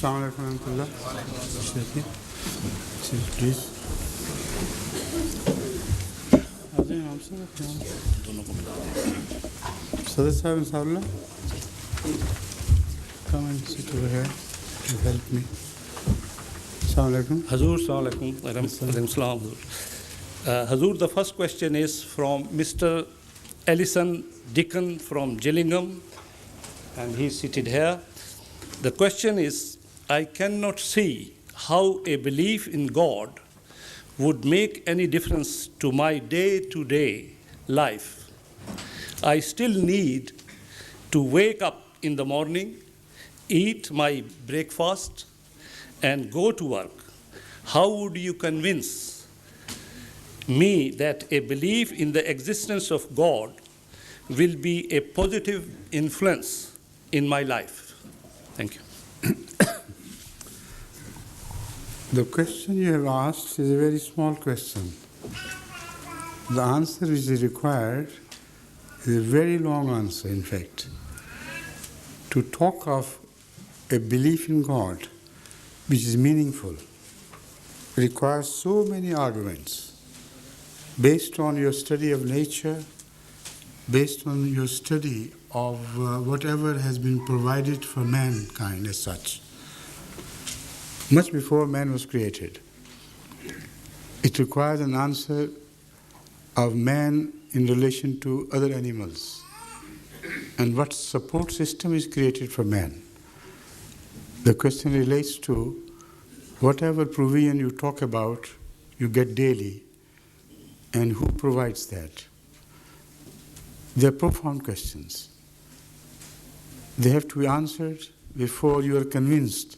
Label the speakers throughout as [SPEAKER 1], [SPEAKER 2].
[SPEAKER 1] Assalamu alaikum warahmatullah. Please. Sadr Sahib and Saullah, come and sit over here and help me. Assalamu alaikum.
[SPEAKER 2] Hazur, assalamu alaikum. Hazur, the first question is from Mr. Ellison Dickon from Gillingham, and he's seated here. The question is, I cannot see how a belief in God would make any difference to my day-to-day life. I still need to wake up in the morning, eat my breakfast, and go to work. How would you convince me that a belief in the existence of God will be a positive influence in my life? Thank you.
[SPEAKER 1] The question you have asked is a very small question. The answer which is required is a very long answer, in fact. To talk of a belief in God which is meaningful requires so many arguments based on your study of nature, based on your study of whatever has been provided for mankind as such, much before man was created. It requires an answer of man in relation to other animals and what support system is created for man. The question relates to whatever provision you talk about, you get daily, and who provides that. They are profound questions. They have to be answered before you are convinced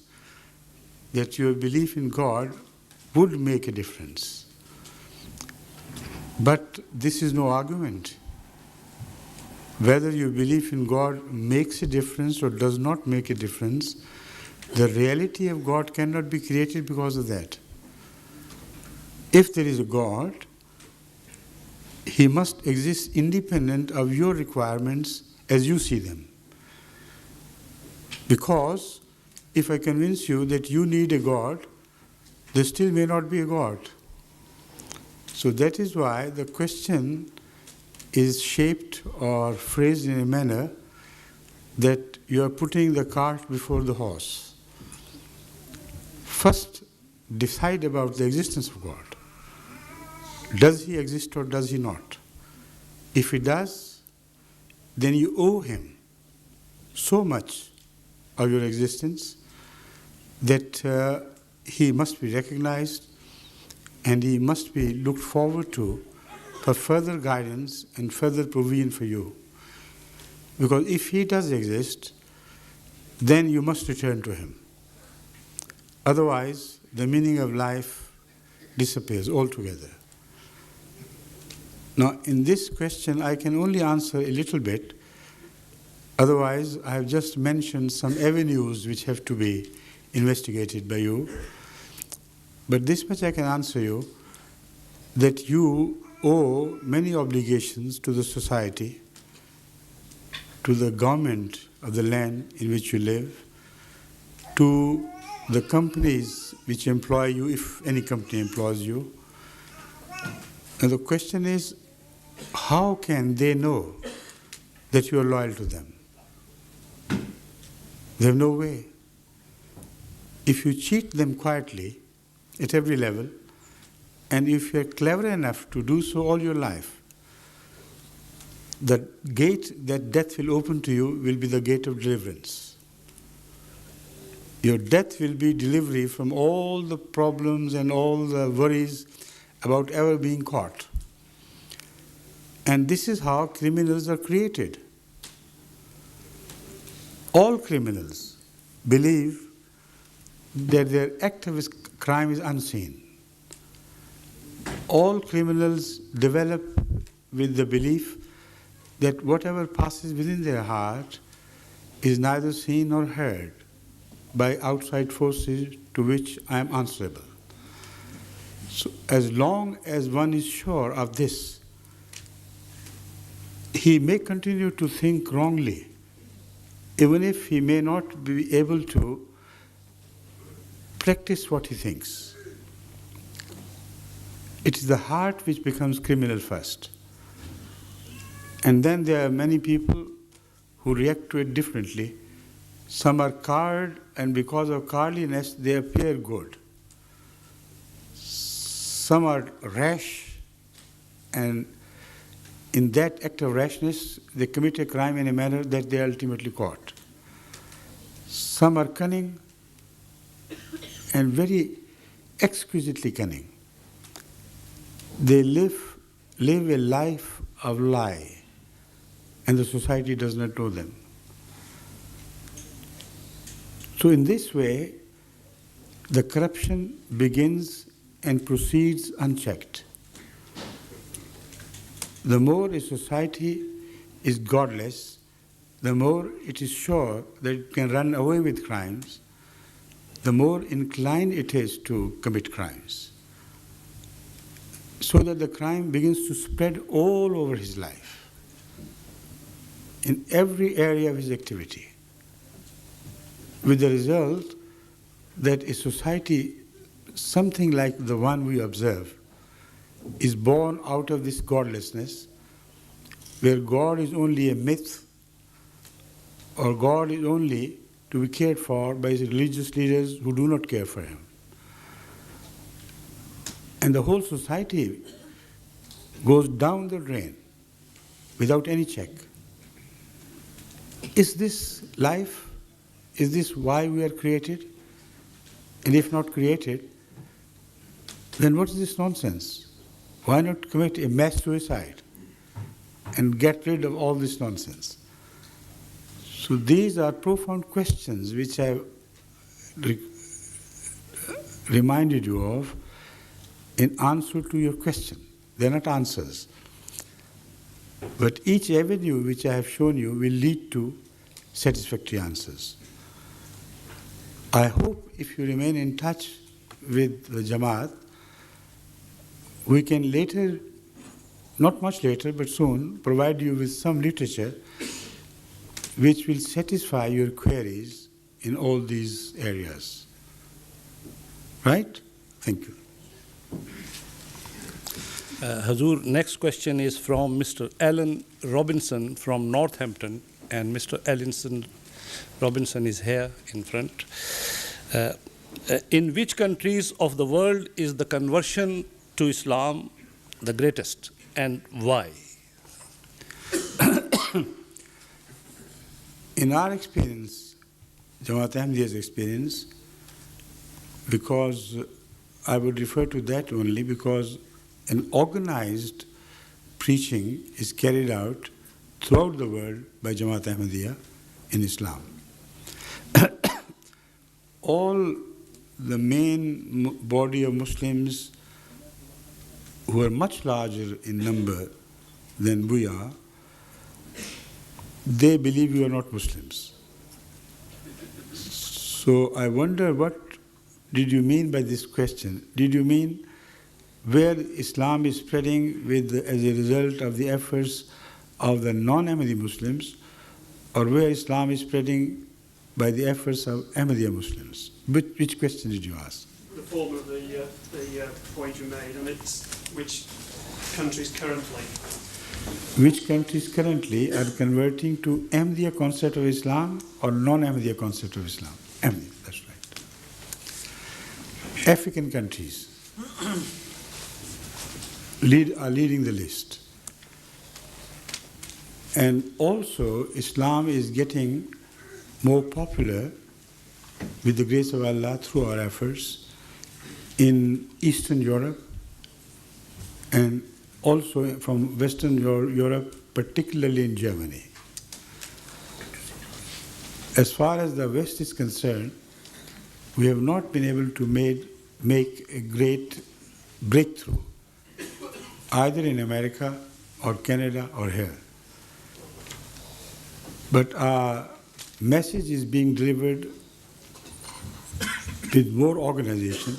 [SPEAKER 1] that your belief in God would make a difference. But this is no argument. Whether your belief in God makes a difference or does not make a difference, the reality of God cannot be created because of that. If there is a God, He must exist independent of your requirements as you see them. Because if I convince you that you need a God, there still may not be a God. So that is why the question is shaped or phrased in a manner that you are putting the cart before the horse. First, decide about the existence of God. Does He exist or does He not? If He does, then you owe Him so much of your existence that He must be recognized and He must be looked forward to for further guidance and further provision for you. Because if He does exist, then you must return to Him. Otherwise, the meaning of life disappears altogether. Now, in this question, I can only answer a little bit. Otherwise, I have just mentioned some avenues which have to be investigated by you. But this much I can answer you, that you owe many obligations to the society, to the government of the land in which you live, to the companies which employ you, if any company employs you. And the question is, how can they know that you are loyal to them? They have no way. If you cheat them quietly at every level, and if you are clever enough to do so all your life, the gate that death will open to you will be the gate of deliverance. Your death will be delivery from all the problems and all the worries about ever being caught. And this is how criminals are created. All criminals believe that their act of crime is unseen. All criminals develop with the belief that whatever passes within their heart is neither seen nor heard by outside forces to which I am answerable. So as long as one is sure of this, he may continue to think wrongly, even if he may not be able to practice what he thinks. It is the heart which becomes criminal first. And then there are many people who react to it differently. Some are cowed, and because of cowardliness, they appear good. Some are rash, and in that act of rashness, they commit a crime in a manner that they are ultimately caught. Some are cunning and very exquisitely cunning. They live a life of lie, and the society does not know them. So in this way, the corruption begins and proceeds unchecked. The more a society is godless, the more it is sure that it can run away with crimes, the more inclined it is to commit crimes. So that the crime begins to spread all over his life, in every area of his activity, with the result that a society, something like the one we observe, is born out of this godlessness, where God is only a myth, or God is only to be cared for by his religious leaders who do not care for him. And the whole society goes down the drain without any check. Is this life? Is this why we are created? And if not created, then what is this nonsense? Why not commit a mass suicide and get rid of all this nonsense? So these are profound questions which I have reminded you of in answer to your question. They are not answers. But each avenue which I have shown you will lead to satisfactory answers. I hope if you remain in touch with the Jamaat, we can later, not much later, but soon, provide you with some literature which will satisfy your queries in all these areas. Right? Thank you.
[SPEAKER 2] Hazur, next question is from Mr. Alan Robinson from Northampton, and Mr. Alan Robinson is here in front. In which countries of the world is the conversion to Islam the greatest, and why?
[SPEAKER 1] In our experience, Jamaat Ahmadiyya's experience, because I would refer to that only because an organized preaching is carried out throughout the world by Jamaat Ahmadiyya in Islam. All the main body of Muslims who are much larger in number than we are, they believe we are not Muslims. So I wonder, what did you mean by this question? Did you mean where Islam is spreading as a result of the efforts of the non-Ahmadi Muslims, or where Islam is spreading by the efforts of Ahmadiyya Muslims? Which question did you ask?
[SPEAKER 3] The form of the point you made, and it's which countries currently?
[SPEAKER 1] Which countries currently are converting to Ahmadiyya concept of Islam or non-Ahmadiyya concept of Islam? Ahmadiyya, that's right. African countries are leading the list. And also, Islam is getting more popular with the grace of Allah through our efforts in Eastern Europe and also from Western Europe, particularly in Germany. As far as the West is concerned, we have not been able to make a great breakthrough, either in America or Canada or here. But our message is being delivered with more organization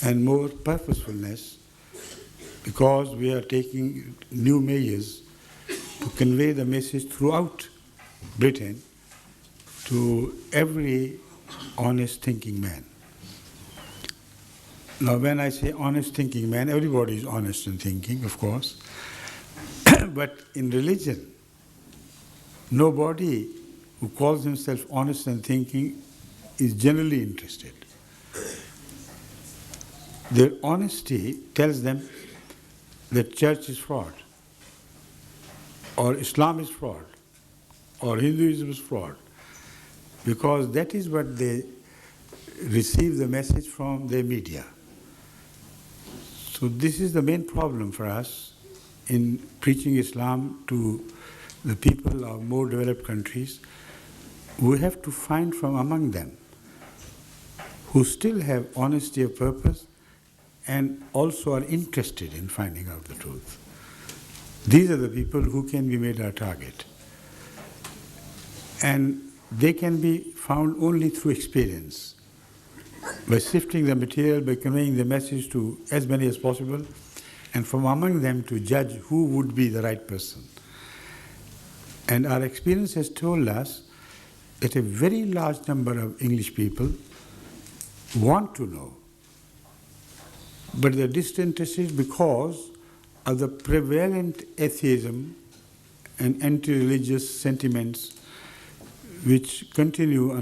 [SPEAKER 1] and more purposefulness, because we are taking new measures to convey the message throughout Britain to every honest thinking man. Now, when I say honest thinking man, everybody is honest in thinking, of course. But in religion, nobody who calls himself honest in thinking is generally interested. Their honesty tells them that church is fraud, or Islam is fraud, or Hinduism is fraud, because that is what they receive the message from their media. So this is the main problem for us in preaching Islam to the people of more developed countries. We have to find from among them who still have honesty of purpose and also are interested in finding out the truth. These are the people who can be made our target. And they can be found only through experience, by sifting the material, by conveying the message to as many as possible, and from among them to judge who would be the right person. And our experience has told us that a very large number of English people want to know, but they're disinterested because of the prevalent atheism and anti-religious sentiments which continue,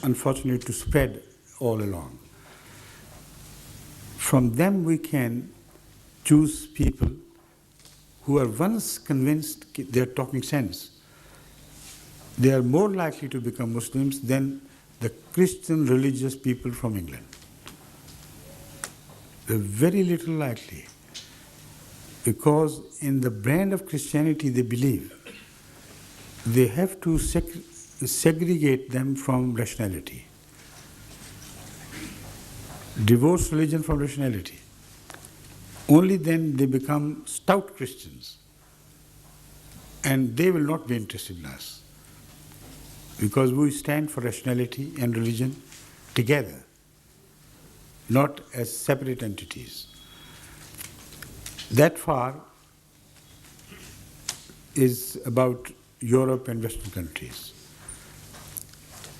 [SPEAKER 1] unfortunately, to spread all along. From them we can choose people who are once convinced they're talking sense. They are more likely to become Muslims than the Christian religious people from England. They're very little likely, because in the brand of Christianity they believe, they have to segregate them from rationality. Divorce religion from rationality. Only then they become stout Christians, and they will not be interested in us, because we stand for rationality and religion together, not as separate entities. That far is about Europe and Western countries.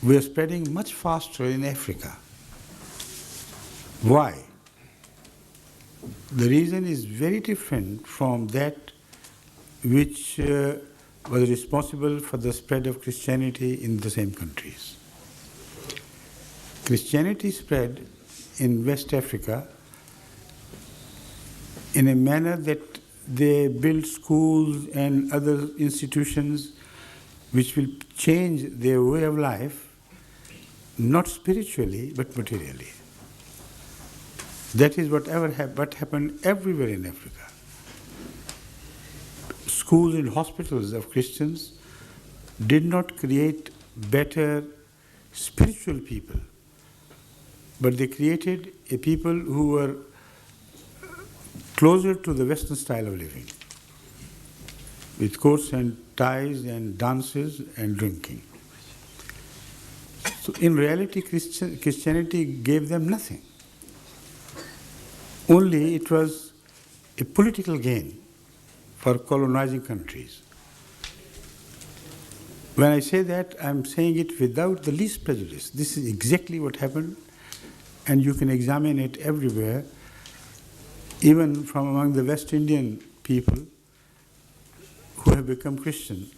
[SPEAKER 1] We are spreading much faster in Africa. Why? The reason is very different from that which was responsible for the spread of Christianity in the same countries. Christianity spread in West Africa in a manner that they built schools and other institutions which will change their way of life, not spiritually, but materially. That is what happened everywhere in Africa. Schools and hospitals of Christians did not create better spiritual people, but they created a people who were closer to the Western style of living, with coats and ties and dances and drinking. So in reality, Christianity gave them nothing. Only it was a political gain for colonizing countries. When I say that, I'm saying it without the least prejudice. This is exactly what happened, and you can examine it everywhere, even from among the West Indian people who have become Christian.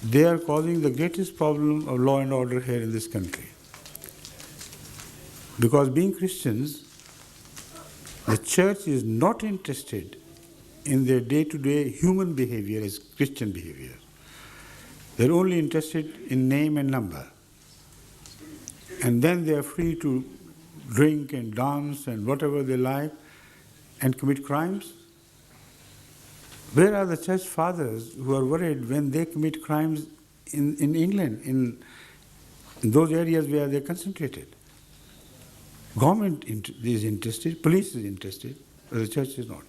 [SPEAKER 1] They are causing the greatest problem of law and order here in this country. Because being Christians, the church is not interested in their day-to-day human behavior as Christian behavior. They're only interested in name and number. And then they are free to drink and dance and whatever they like and commit crimes. Where are the church fathers who are worried when they commit crimes in England, in those areas where they're concentrated? Government is interested, police is interested, but the church is not.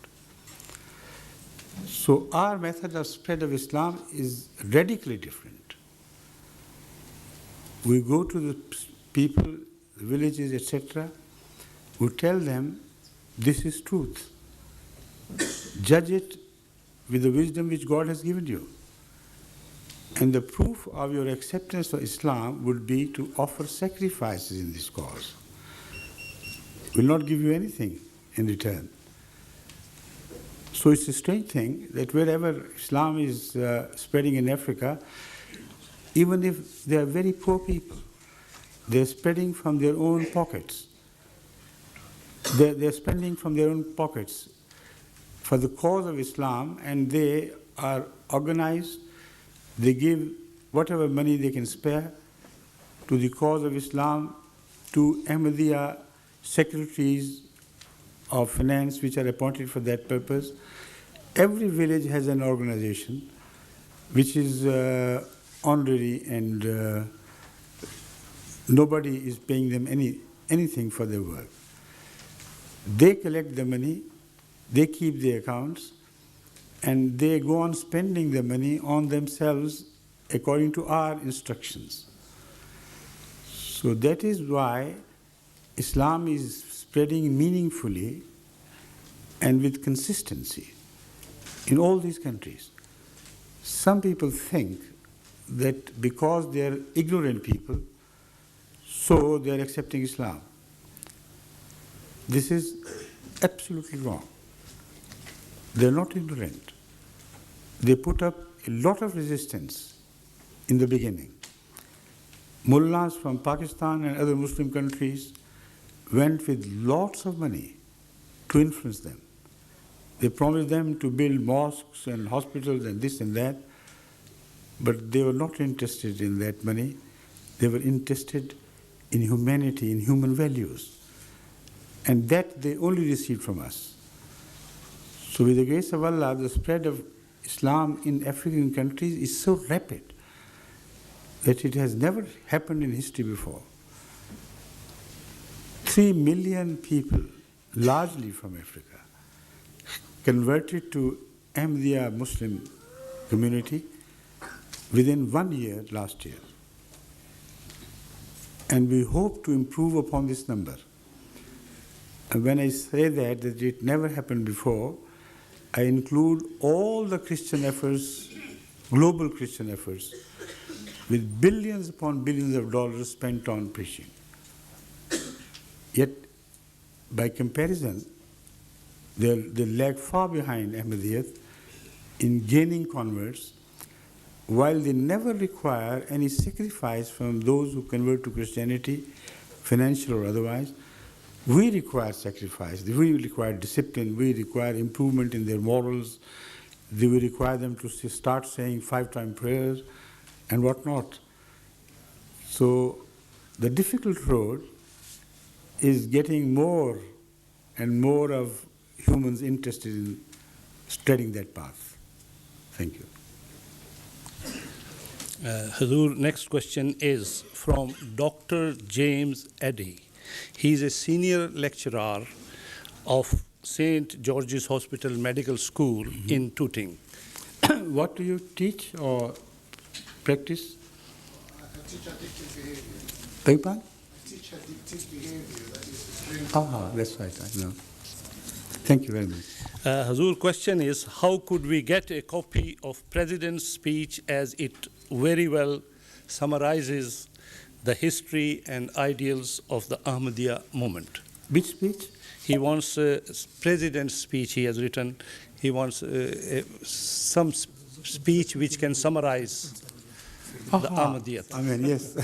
[SPEAKER 1] So our method of spread of Islam is radically different. We go to the people, the villages, etc. We tell them, this is truth. Judge it with the wisdom which God has given you. And the proof of your acceptance of Islam would be to offer sacrifices in this cause. will not give you anything in return. So it's a strange thing that wherever Islam is spreading in Africa, even if they are very poor people, they're spreading from their own pockets. They're spending from their own pockets for the cause of Islam, and they are organized. They give whatever money they can spare to the cause of Islam, to Ahmadiyya secretaries of finance which are appointed for that purpose. Every village has an organization which is honorary, and nobody is paying them anything for their work. They collect the money, they keep the accounts, and they go on spending the money on themselves according to our instructions. So that is why Islam is spreading meaningfully and with consistency in all these countries. Some people think that because they are ignorant people, so they are accepting Islam. This is absolutely wrong. They are not ignorant. They put up a lot of resistance in the beginning. Mullahs from Pakistan and other Muslim countries went with lots of money to influence them. They promised them to build mosques and hospitals and this and that, but they were not interested in that money. They were interested in humanity, in human values. And that they only received from us. So with the grace of Allah, the spread of Islam in African countries is so rapid that it has never happened in history before. 3 million people, largely from Africa, converted to Ahmadiyya Muslim community within 1 year last year. And we hope to improve upon this number. And when I say that it never happened before, I include all the Christian efforts, global Christian efforts, with billions upon billions of dollars spent on preaching. Yet, by comparison, they lag far behind Ahmadiyyat in gaining converts, while they never require any sacrifice from those who convert to Christianity, financial or otherwise. We require sacrifice, we require discipline, we require improvement in their morals, we require them to start saying 5-time prayers and whatnot. So the difficult road is getting more and more of humans interested in treading that path. Thank you.
[SPEAKER 2] Hazur, next question is from Dr. James Eddy. He is a senior lecturer of St. George's Hospital Medical School in Tooting.
[SPEAKER 1] What do you teach or practice?
[SPEAKER 4] I teach addictive behavior.
[SPEAKER 1] Beg pardon?
[SPEAKER 4] I teach addictive behavior, that is drink.
[SPEAKER 1] That's right, I know. Thank you very much.
[SPEAKER 2] Hazur, question is, how could we get a copy of President's speech, as it very well summarizes the history and ideals of the Ahmadiyya movement?
[SPEAKER 1] Which speech?
[SPEAKER 2] He wants President's speech he has written. He wants some speech which can summarize the Ahmadiyyat.
[SPEAKER 1] I mean, yes.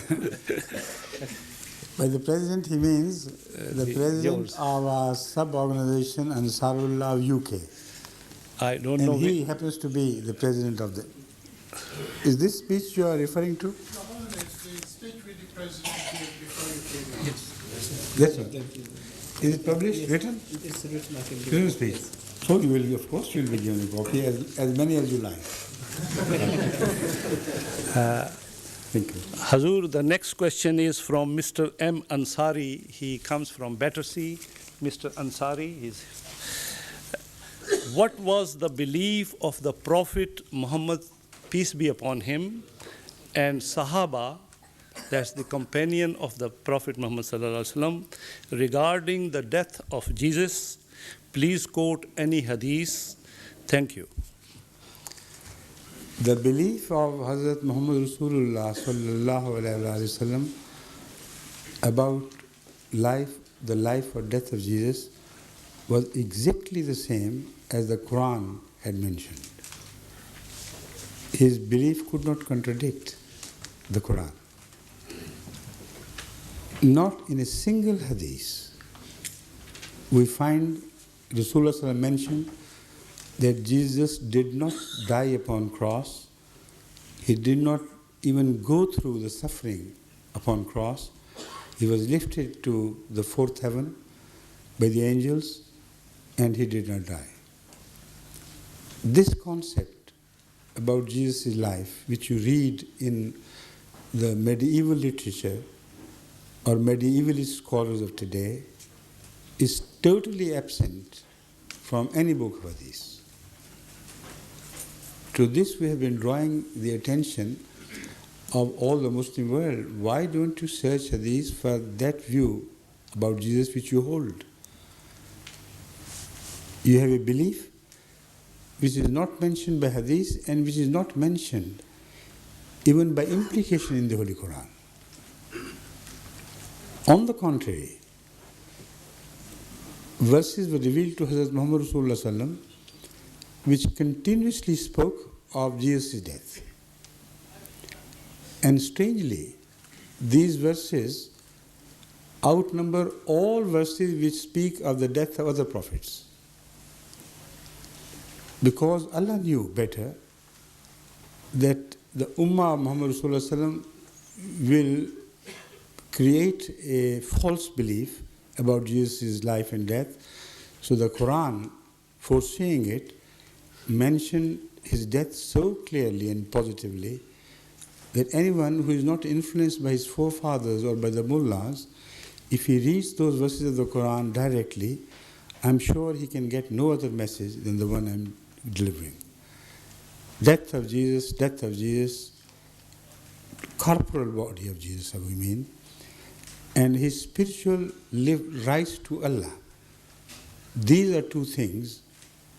[SPEAKER 1] By the President, he means the President
[SPEAKER 2] yours.
[SPEAKER 1] of our sub-organization Ansarullah of UK.
[SPEAKER 2] I don't
[SPEAKER 1] And
[SPEAKER 2] know.
[SPEAKER 1] he happens to be the President of the... Is this speech you are referring to?
[SPEAKER 4] No, the speech with the President gave before you came in.
[SPEAKER 1] Yes. That's right. Is it published, written?
[SPEAKER 5] It's written, I think.
[SPEAKER 1] Written speech. So you will, of course, you will be given a copy, as many as you like. Thank you.
[SPEAKER 2] Hazur, the next question is from Mr. M. Ansari. He comes from Battersea. Mr. Ansari is. What was the belief of the Prophet Muhammad, peace be upon him, and Sahaba, that's the companion of the Prophet Muhammad sallallahu alaihi wasallam, regarding the death of Jesus? Please quote any hadith. Thank you.
[SPEAKER 1] The belief of Hazrat Muhammad Rasulullah sallallahu alaihi wasallam about life the life or death of Jesus was exactly the same as the Quran had mentioned. His belief could not contradict the Quran. Not in a single hadith we find Rasulullah SAW mentioned that Jesus did not die upon cross. He did not even go through the suffering upon cross. He was lifted to the fourth heaven by the angels, and he did not die. This concept about Jesus' life, which you read in the medieval literature or medievalist scholars of today, is totally absent from any book of hadith. To this we have been drawing the attention of all the Muslim world. Why don't you search hadith for that view about Jesus which you hold? You have a belief which is not mentioned by hadith and which is not mentioned even by implication in the Holy Quran. On the contrary, verses were revealed to Hazrat Muhammad Rasulullah Sallam which continuously spoke of Jesus' death. And strangely, these verses outnumber all verses which speak of the death of other prophets. Because Allah knew better that the Ummah of Muhammad Rasulullah Sallam will create a false belief about Jesus' life and death. So the Quran, foreseeing it, mentioned his death so clearly and positively that anyone who is not influenced by his forefathers or by the mullahs, if he reads those verses of the Quran directly, I'm sure he can get no other message than the one I'm delivering. Death of Jesus, corporal body of Jesus, we mean, and his spiritual rise to Allah. These are two things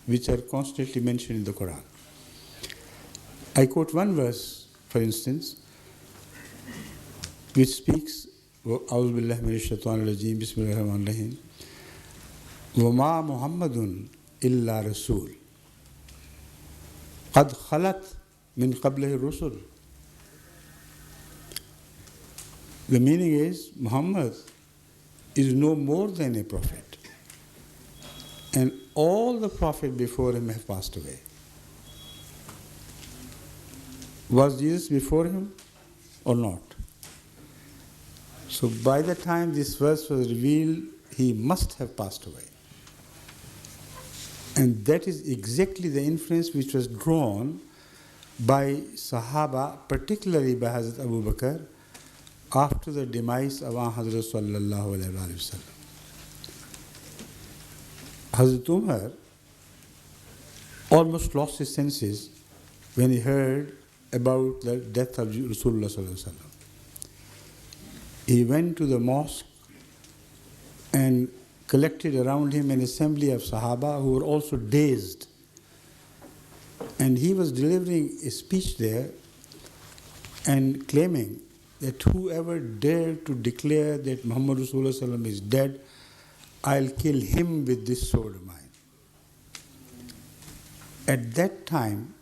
[SPEAKER 1] which are constantly mentioned in the Quran. I quote one verse, for instance, which speaks, أعوذ بالله من الشيطان الرجيم بسم الله الرحمن الرحيم وما محمد إلا رسول قد خلت من قبله الرسل. The meaning is, Muhammad is no more than a prophet, and all the prophets before him have passed away. Was Jesus before him or not? So by the time this verse was revealed, he must have passed away. And that is exactly the inference which was drawn by Sahaba, particularly by Hazrat Abu Bakr, after the demise of Hazrat Sallallahu Alaihi Wasallam. Hazrat Umar almost lost his senses when he heard about the death of Rasulullah Sallallahu Alaihi Wasallam. He went to the mosque and collected around him an assembly of Sahaba who were also dazed. And he was delivering a speech there and claiming that whoever dared to declare that Muhammad Rasulullah Sallam is dead, I'll kill him with this sword of mine. At that time,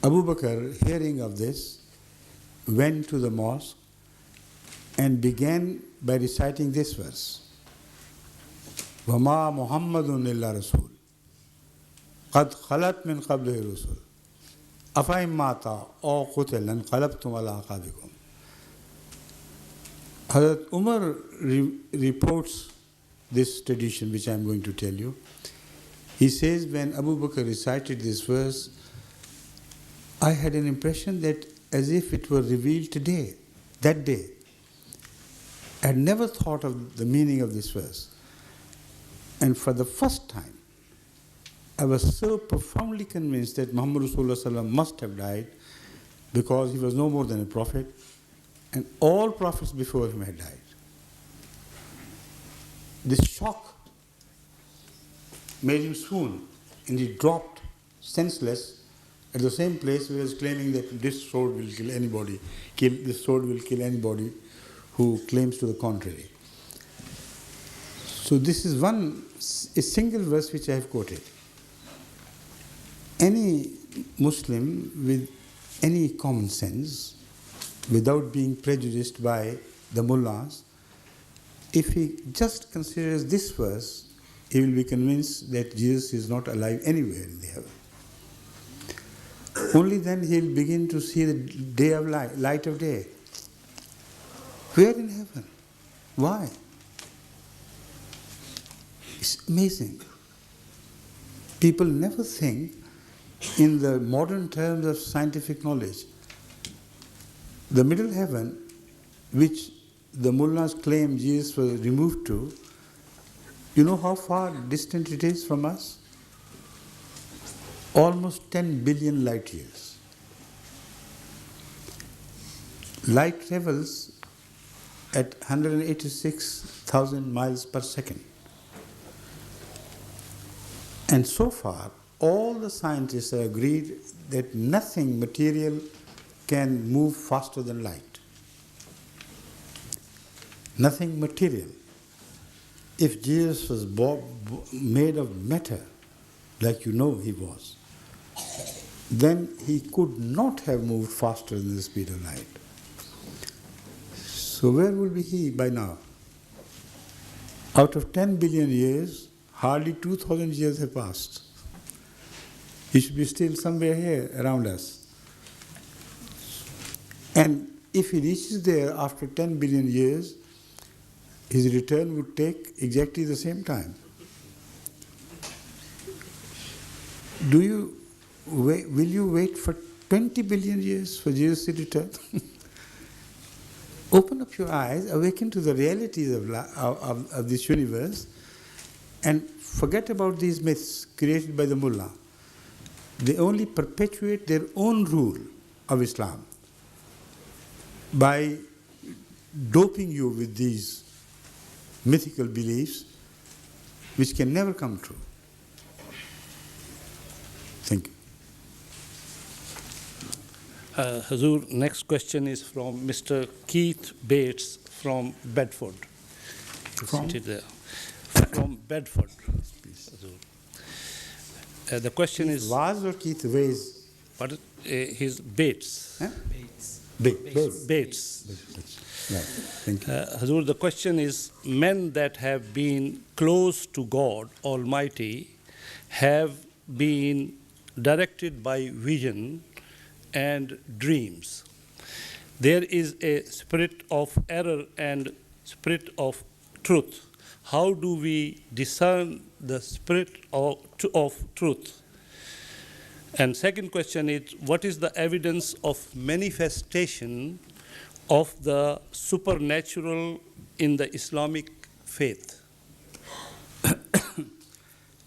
[SPEAKER 1] Abu Bakr, hearing of this, went to the mosque and began by reciting this verse. وَمَا مُحَمَّدٌ إِلَّا رَسُولٌ قَدْ خَلَتْ مِنْ قَبْلِهِ الرُّسُلُ أَفَإِن مَاتَ أَوْ قُتِلَ انقلبتم على أعقابكم. Hazrat Umar reports this tradition which I am going to tell you. He says, when Abu Bakr recited this verse, I had an impression that as if it were revealed today, that day. I had never thought of the meaning of this verse. And for the first time, I was so profoundly convinced that Muhammad Rasulullah Sallam must have died because he was no more than a prophet and all prophets before him had died. This shock made him swoon and he dropped senseless at the same place where he was claiming that this sword will kill anybody, this sword will kill anybody who claims to the contrary. So this is a single verse which I have quoted. Any Muslim with any common sense, without being prejudiced by the mullahs, if he just considers this verse, he will be convinced that Jesus is not alive anywhere in the heaven. Only then he will begin to see the day of light of day. Where in heaven? Why? It's amazing. People never think in the modern terms of scientific knowledge. The middle heaven, which the mullahs claim Jesus was removed to, you know how far distant it is from us? Almost 10 billion light years. Light travels at 186,000 miles per second. And so far, all the scientists have agreed that nothing material can move faster than light. Nothing material. If Jesus was made of matter, like you know he was, then he could not have moved faster than the speed of light. So where will be he by now? Out of 10 billion years, hardly 2,000 years have passed. He should be still somewhere here around us. And if he reaches there after 10 billion years, his return would take exactly the same time. Will you wait for 20 billion years for Jesus to return? Open up your eyes, awaken to the realities of this universe, and forget about these myths created by the mullah. They only perpetuate their own rule of Islam by doping you with these mythical beliefs which can never come true. Thank you.
[SPEAKER 2] Hazur, next question is from Mr. Keith Bates from Bedford. Seated there. From Bedford. Hazur. The question
[SPEAKER 1] Keith
[SPEAKER 2] is...
[SPEAKER 1] Vaz or Keith Vaz?
[SPEAKER 2] What? His Bates.
[SPEAKER 1] Huh?
[SPEAKER 2] Bates.
[SPEAKER 1] Right. Thank you.
[SPEAKER 2] Hazur, the question is, men that have been close to God Almighty have been directed by vision and dreams. There is a spirit of error and spirit of truth. How do we discern the spirit of truth? And second question is, what is the evidence of manifestation of the supernatural in the Islamic faith?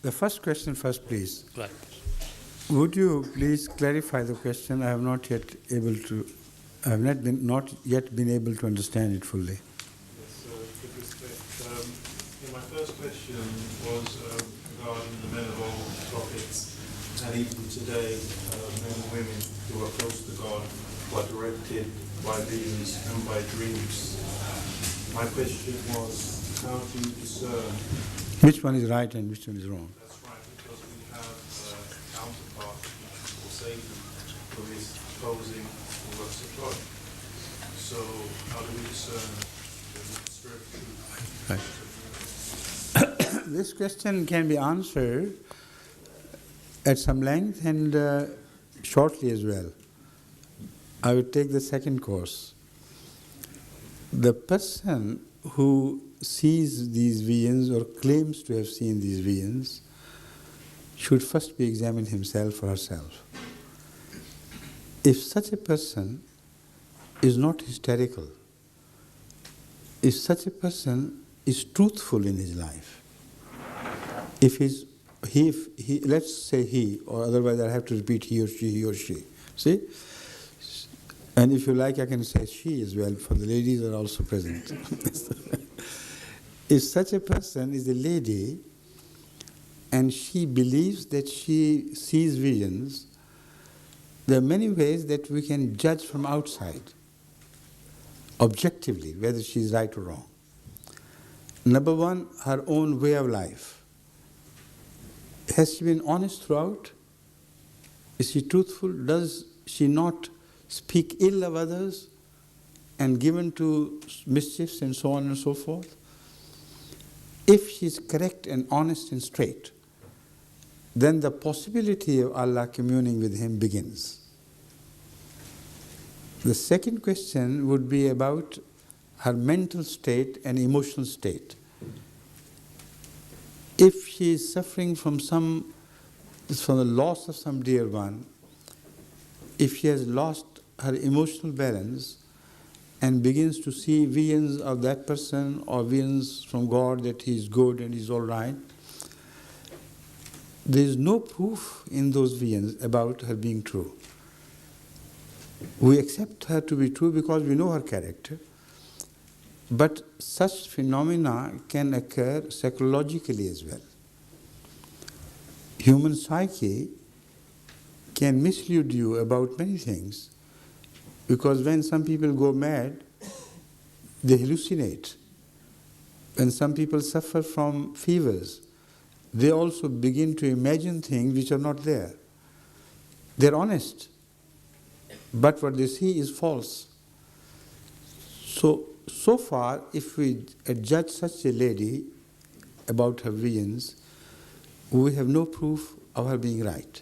[SPEAKER 1] The first question first, please.
[SPEAKER 2] Right.
[SPEAKER 1] Would you please clarify the question? I have not yet been able to understand it fully.
[SPEAKER 5] Yes, with respect. My first question was regarding the men of old prophets, and even today, men and women who are close to God, who are directed by visions and by dreams. My question was, how do you discern?
[SPEAKER 1] Which one is right and which one is wrong?
[SPEAKER 5] That's right, because we have a counterpart, or Satan, who is opposing the works of God. So, how do we discern the spirit of truth?
[SPEAKER 1] Right. This question can be answered at some length and shortly as well. I will take the second course. The person who sees these visions or claims to have seen these visions should first be examined himself or herself. If such a person is not hysterical, if such a person is truthful in his life, if let's say he, or otherwise I have to repeat he or she, see? And if you like, I can say she as well, for the ladies are also present. If such a person is a lady and she believes that she sees visions, there are many ways that we can judge from outside, objectively, whether she is right or wrong. Number one, her own way of life. Has she been honest throughout? Is she truthful? Does she not speak ill of others and given to mischiefs and so on and so forth? If she is correct and honest and straight, then the possibility of Allah communing with him begins. The second question would be about her mental state and emotional state. If she is suffering from the loss of some dear one, if she has lost her emotional balance and begins to see visions of that person or visions from God that he is good and he is all right, there is no proof in those visions about her being true. We accept her to be true because we know her character. But such phenomena can occur psychologically as well. Human psyche can mislead you about many things because when some people go mad, they hallucinate. When some people suffer from fevers, they also begin to imagine things which are not there. They're honest, but what they see is false. So far, if we judge such a lady about her visions, we have no proof of her being right.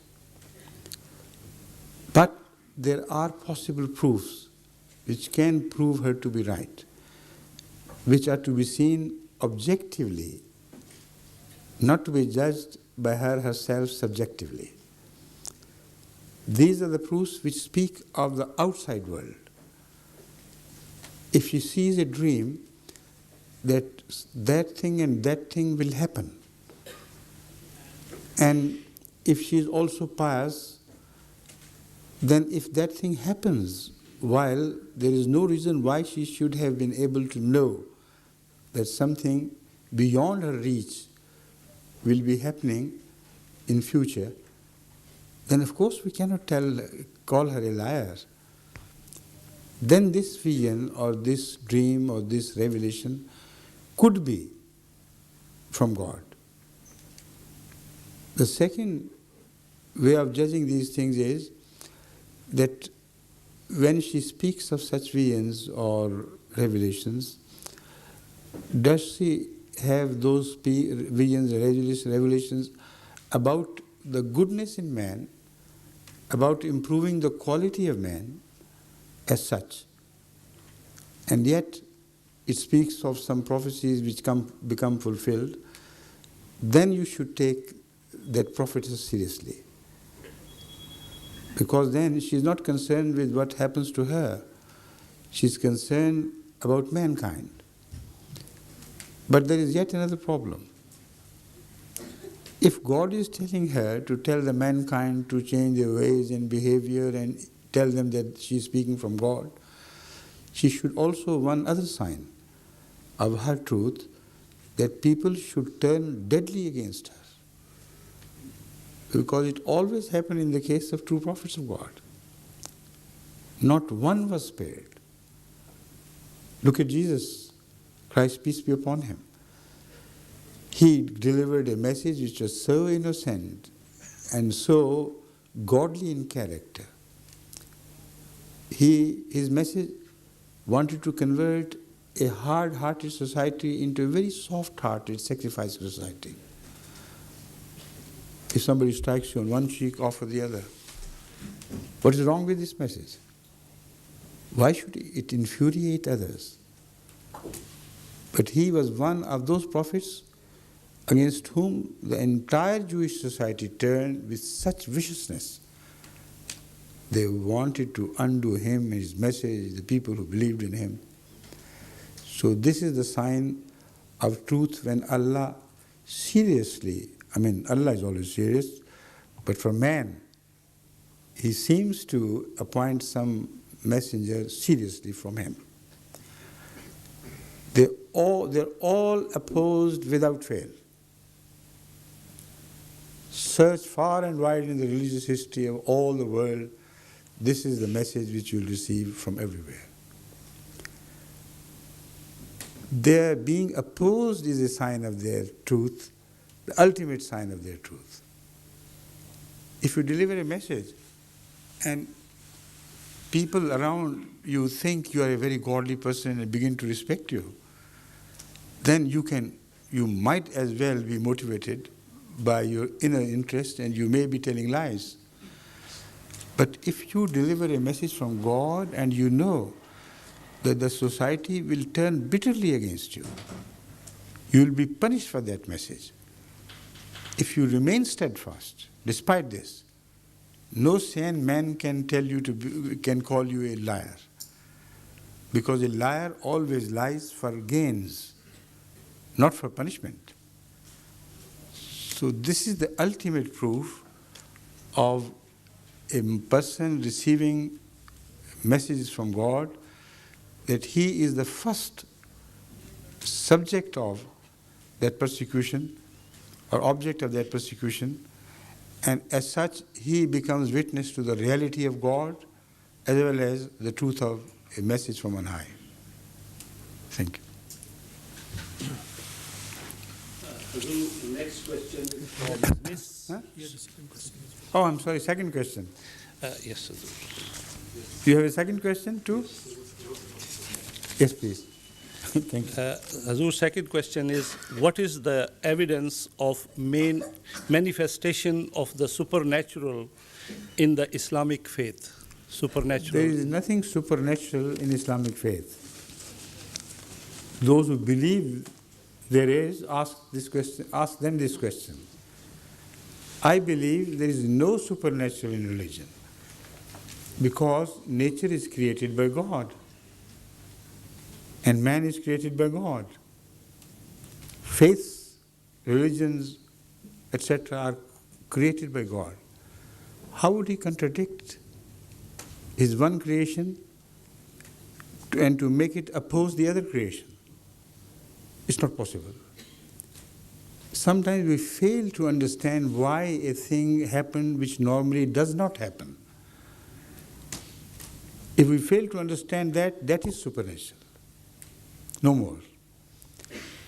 [SPEAKER 1] But there are possible proofs which can prove her to be right, which are to be seen objectively, not to be judged by her herself subjectively. These are the proofs which speak of the outside world. If she sees a dream that thing and that thing will happen, and if she is also pious, then if that thing happens, while there is no reason why she should have been able to know that something beyond her reach will be happening in future, then of course we cannot call her a liar. Then this vision or this dream or this revelation could be from God. The second way of judging these things is that when she speaks of such visions or revelations, does she have those visions, revelations about the goodness in man, about improving the quality of man as such? And yet it speaks of some prophecies which become fulfilled. Then you should take that prophetess seriously. Because then she is not concerned with what happens to her. She is concerned about mankind. But there is yet another problem. If God is telling her to tell the mankind to change their ways and behavior and tell them that she is speaking from God, she should also one other sign of her truth, that people should turn deadly against her. Because it always happened in the case of true prophets of God. Not one was spared. Look at Jesus, Christ, peace be upon him. He delivered a message which was so innocent and so godly in character. His message wanted to convert a hard-hearted society into a very soft-hearted, sacrificing society. If somebody strikes you on one cheek, offer the other. What is wrong with this message? Why should it infuriate others? But he was one of those prophets against whom the entire Jewish society turned with such viciousness. They wanted to undo him, his message, the people who believed in him. So this is the sign of truth when Allah seriously, Allah is always serious, but for man, he seems to appoint some messenger seriously from him. They're all opposed without fail. Search far and wide in the religious history of all the world, this is the message which you'll receive from everywhere. Their being opposed is a sign of their truth, the ultimate sign of their truth. If you deliver a message and people around you think you are a very godly person and begin to respect you, then you might as well be motivated by your inner interest and you may be telling lies. But if you deliver a message from God and you know that the society will turn bitterly against you, you will be punished for that message. If you remain steadfast, despite this, no sane man can can call you a liar, because a liar always lies for gains, not for punishment. So this is the ultimate proof of a person receiving messages from God, that he is the first subject of that persecution or object of that persecution, and as such he becomes witness to the reality of God as well as the truth of a message from on high. Thank you.
[SPEAKER 2] The next question is from Miss.
[SPEAKER 1] Huh? Oh, I'm sorry, second question.
[SPEAKER 2] Yes, Hazur.
[SPEAKER 1] Do you have a second question too? Yes, please. Thank you.
[SPEAKER 2] Hazur, second question is, what is the evidence of main manifestation of the supernatural in the Islamic faith? Supernatural.
[SPEAKER 1] There is nothing supernatural in Islamic faith. Those who believe there is, ask them this question. I believe there is no supernatural in religion because nature is created by God and man is created by God. Faiths, religions, etc. are created by God. How would he contradict his one creation and to make it oppose the other creation? It's not possible. Sometimes we fail to understand why a thing happened which normally does not happen. If we fail to understand that, that is supernatural. No more.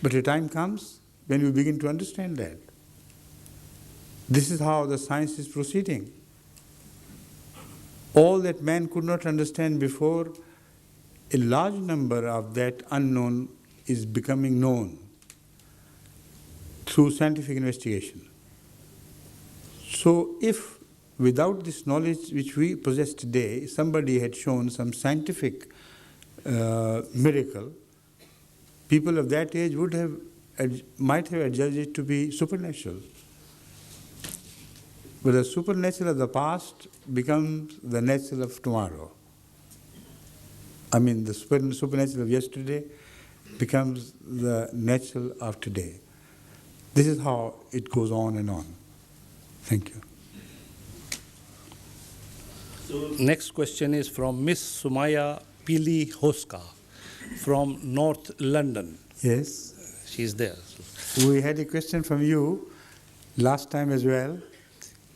[SPEAKER 1] But a time comes when we begin to understand that. This is how the science is proceeding. All that man could not understand before, a large number of that unknown is becoming known through scientific investigation. So if without this knowledge which we possess today, somebody had shown some scientific miracle, people of that age might have adjudged it to be supernatural. But the supernatural of the past becomes the natural of tomorrow. I mean, the supernatural of yesterday becomes the natural of today. This is how it goes on and on. Thank you.
[SPEAKER 2] So next question is from Miss Sumaya Pili Hoska from North London.
[SPEAKER 1] Yes.
[SPEAKER 2] She's there.
[SPEAKER 1] We had a question from you last time as well.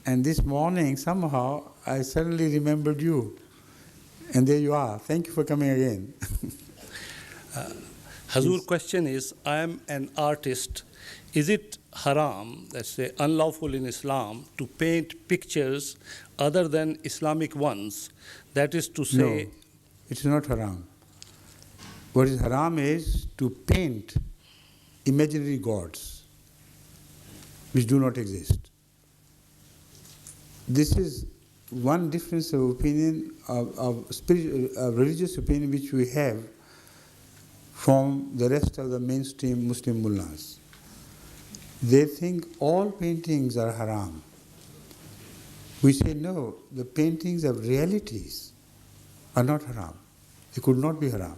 [SPEAKER 1] And this morning, somehow, I suddenly remembered you. And there you are. Thank you for coming again.
[SPEAKER 2] Hazur, question is, I am an artist. Is it haram, let's say unlawful in Islam, to paint pictures other than Islamic ones? That is to say...
[SPEAKER 1] No, it's not haram. What is haram is to paint imaginary gods which do not exist. This is one difference of opinion, of religious opinion which we have from the rest of the mainstream Muslim mullahs. They think all paintings are haram. We say no, the paintings of realities are not haram. They could not be haram.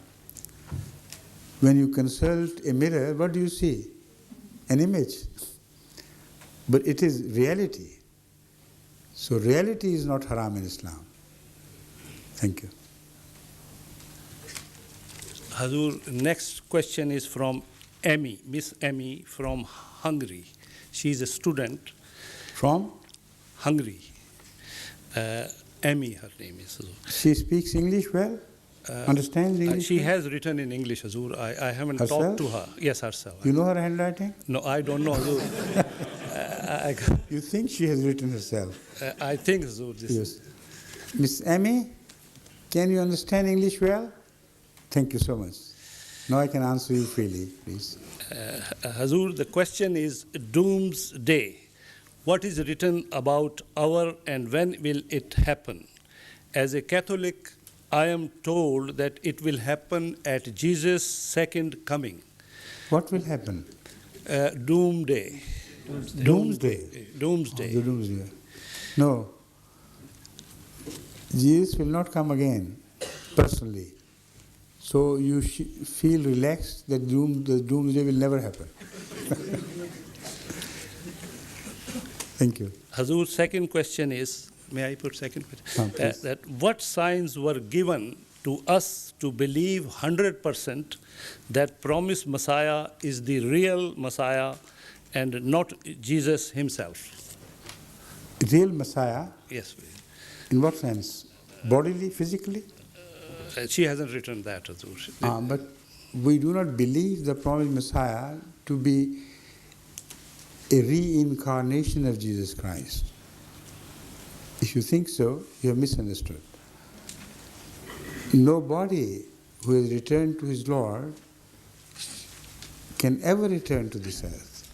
[SPEAKER 1] When you consult a mirror, what do you see? An image. But it is reality. So reality is not haram in Islam. Thank you.
[SPEAKER 2] Hazur, next question is from Amy, Miss Amy from Hungary. She is a student.
[SPEAKER 1] From?
[SPEAKER 2] Hungary. Amy, her name is.
[SPEAKER 1] She speaks English well? Understands English?
[SPEAKER 2] She
[SPEAKER 1] well?
[SPEAKER 2] has written in English, Hazur. I haven't
[SPEAKER 1] Herself?
[SPEAKER 2] talked to her. Yes, herself.
[SPEAKER 1] You know her handwriting?
[SPEAKER 2] No, I don't know, Hazur.
[SPEAKER 1] You think she has written herself?
[SPEAKER 2] I think, Hazur, this
[SPEAKER 1] Yes. Miss Amy, can you understand English well? Thank you so much. Now I can answer you freely, please.
[SPEAKER 2] Hazur, the question is doomsday. What is written about hour and when will it happen? As a Catholic, I am told that it will happen at Jesus' second coming.
[SPEAKER 1] What will happen?
[SPEAKER 2] Doomsday.
[SPEAKER 1] Doomsday.
[SPEAKER 2] Doomsday.
[SPEAKER 1] The doomsday. No. Jesus will not come again, personally. So you feel relaxed that the doomsday will never happen. Thank you.
[SPEAKER 2] Hazur, second question is, may I put second question?
[SPEAKER 1] Please.
[SPEAKER 2] That what signs were given to us to believe 100% that promised Messiah is the real Messiah and not Jesus himself?
[SPEAKER 1] Real Messiah,
[SPEAKER 2] Yes, please.
[SPEAKER 1] in what sense? Bodily, physically?
[SPEAKER 2] She hasn't written that, Hazur.
[SPEAKER 1] But we do not believe the promised Messiah to be a reincarnation of Jesus Christ. If you think so, you have misunderstood. Nobody who has returned to his Lord can ever return to this earth.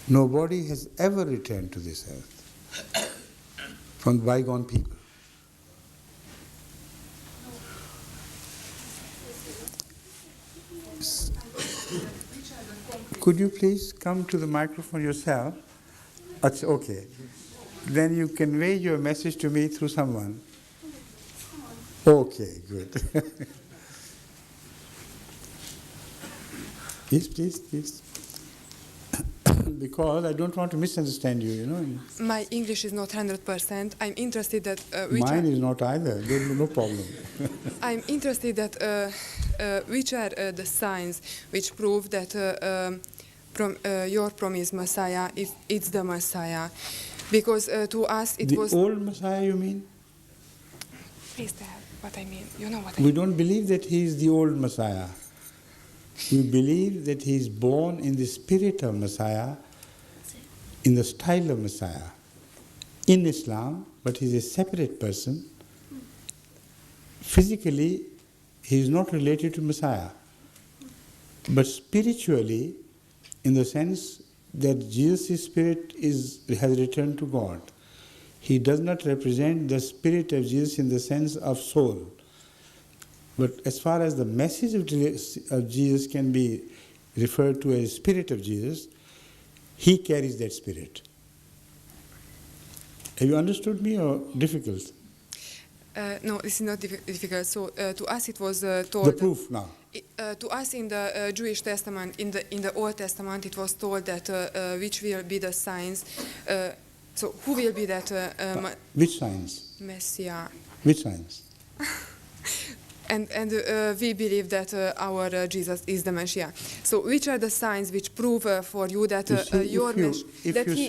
[SPEAKER 1] Nobody has ever returned to this earth from bygone people. Could you please come to the microphone yourself? Okay. Then you convey your message to me through someone. Okay, good. Yes, please. Because I don't want to misunderstand you, you know.
[SPEAKER 6] My English is not 100%. I'm interested that
[SPEAKER 1] Mine is not either. No problem.
[SPEAKER 6] I'm interested that which are the signs which prove that your promised Messiah it's the Messiah, because to us it was
[SPEAKER 1] The old Messiah, you mean?
[SPEAKER 6] Please tell what I mean. You know what I
[SPEAKER 1] We
[SPEAKER 6] mean.
[SPEAKER 1] don't believe that he is the old Messiah. We believe that he is born in the spirit of Messiah, in the style of Messiah, in Islam, but he is a separate person. Physically, he is not related to Messiah, but spiritually, in the sense that Jesus' spirit has returned to God. He does not represent the spirit of Jesus in the sense of soul. But as far as the message of Jesus can be referred to as spirit of Jesus, he carries that spirit. Have you understood me or difficult?
[SPEAKER 6] No, this is not difficult. So to us it was told.
[SPEAKER 1] The proof now.
[SPEAKER 6] To us in the Jewish Testament, in the Old Testament, it was told that which will be the signs. So who will be that
[SPEAKER 1] Which signs?
[SPEAKER 6] Messiah?
[SPEAKER 1] Which signs?
[SPEAKER 6] And we believe that our Jesus is the Messiah. So which are the signs which prove for you that he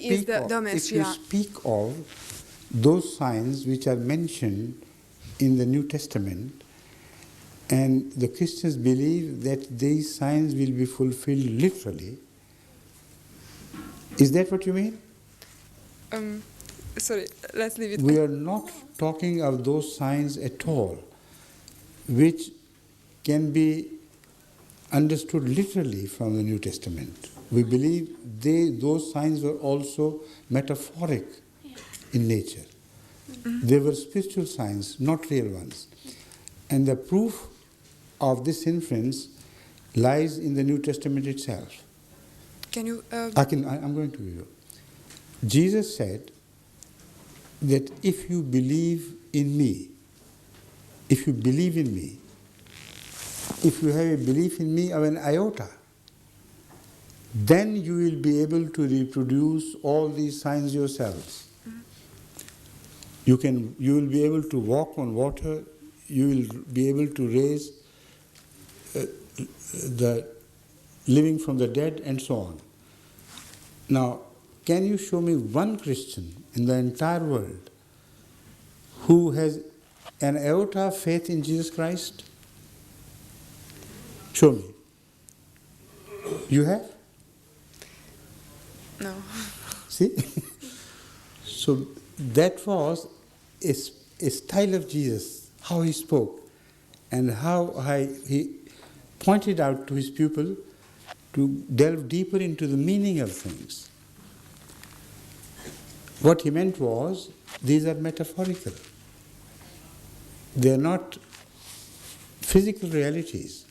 [SPEAKER 6] is the Messiah?
[SPEAKER 1] If you speak of those signs which are mentioned in the New Testament, and the Christians believe that these signs will be fulfilled literally, is that what you mean?
[SPEAKER 6] Sorry, let's leave it.
[SPEAKER 1] We are not talking of those signs at all, which can be understood literally from the New Testament. We believe those signs were also metaphoric in nature. They were spiritual signs, not real ones. And the proof of this inference lies in the New Testament itself.
[SPEAKER 6] Can you?
[SPEAKER 1] I'm going to give you. Jesus said that if you believe in me, if you believe in me, if you have a belief in me of an iota, then you will be able to reproduce all these signs yourselves. You will be able to walk on water, you will be able to raise the living from the dead, and so on. Now, can you show me one Christian in the entire world who has an iota of faith in Jesus Christ? Show me. You have?
[SPEAKER 6] No.
[SPEAKER 1] See? So that was a style of Jesus, how he spoke, and how he pointed out to his pupil to delve deeper into the meaning of things. What he meant was, these are metaphorical. They are not physical realities.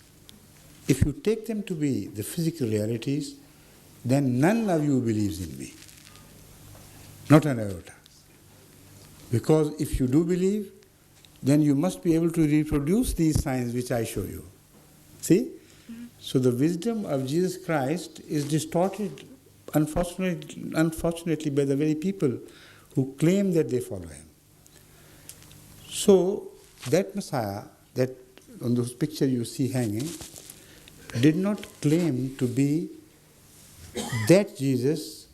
[SPEAKER 1] If you take them to be the physical realities, then none of you believes in me. Not an iota. Because if you do believe, then you must be able to reproduce these signs which I show you. See? So the wisdom of Jesus Christ is distorted, unfortunately, by the very people who claim that they follow him. So that Messiah, that on those picture you see hanging, did not claim to be that Jesus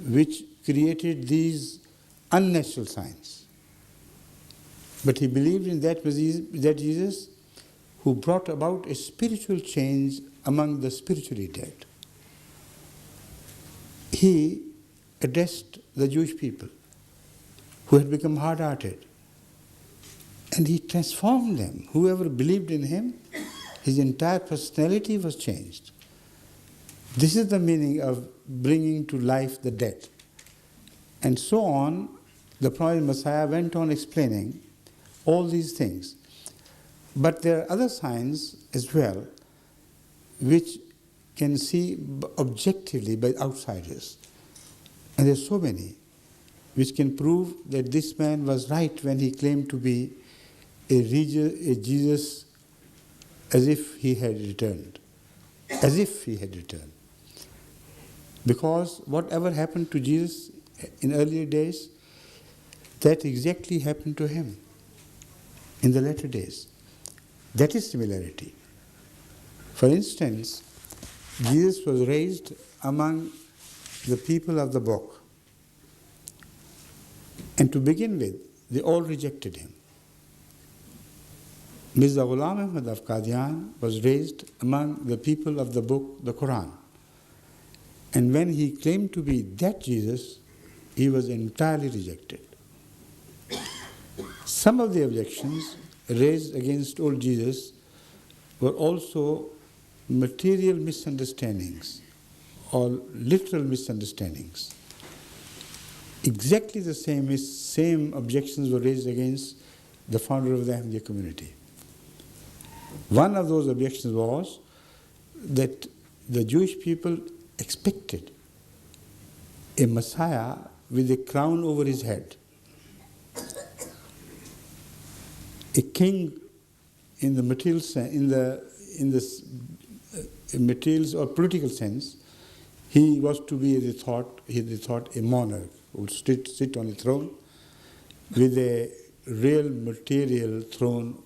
[SPEAKER 1] which created these unnatural signs. But he believed in that Jesus who brought about a spiritual change among the spiritually dead. He addressed the Jewish people who had become hard-hearted, and he transformed them. Whoever believed in him, his entire personality was changed. This is the meaning of bringing to life the dead. And so on, the Prophet Messiah went on explaining all these things. But there are other signs as well which can see objectively by outsiders. And there are so many which can prove that this man was right when he claimed to be a Jesus as if he had returned. As if he had returned. Because whatever happened to Jesus in earlier days, that exactly happened to him in the latter days. That is similarity. For instance, Jesus was raised among the people of the book. And to begin with, they all rejected him. Mirza Ghulam Ahmad of Qadian was raised among the people of the book, the Quran. And when he claimed to be that Jesus, he was entirely rejected. Some of the objections raised against old Jesus were also material misunderstandings or literal misunderstandings. Exactly the same objections were raised against the founder of the Ahmadiyya community. One of those objections was that the Jewish people expected a Messiah with a crown over his head. A king in the material materials or political sense, he was to be, they thought, a monarch who would sit on a throne with a real material throne,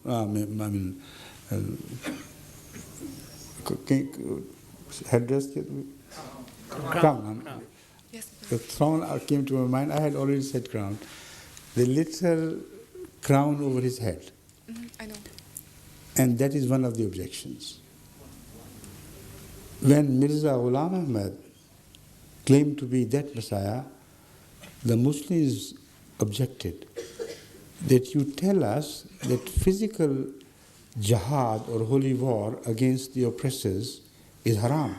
[SPEAKER 1] headdress, crown.
[SPEAKER 6] Yes.
[SPEAKER 1] The throne came to my mind. I had already said crown. The literal crown over his head.
[SPEAKER 6] I know.
[SPEAKER 1] And that is one of the objections. When Mirza Ghulam Ahmad claimed to be that Messiah, the Muslims objected that you tell us that physical jihad or holy war against the oppressors is haram.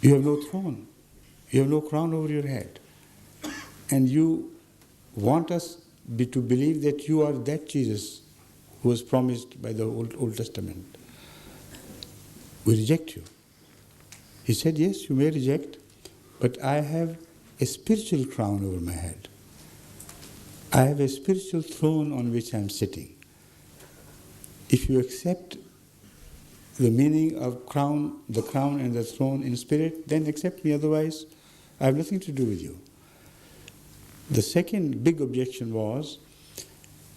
[SPEAKER 1] You have no throne. You have no crown over your head. And you want us to believe that you are that Jesus who was promised by the Old Testament. We reject you. He said, yes, you may reject, but I have a spiritual crown over my head. I have a spiritual throne on which I am sitting. If you accept the meaning of crown, the crown and the throne in spirit, then accept me, otherwise I have nothing to do with you. The second big objection was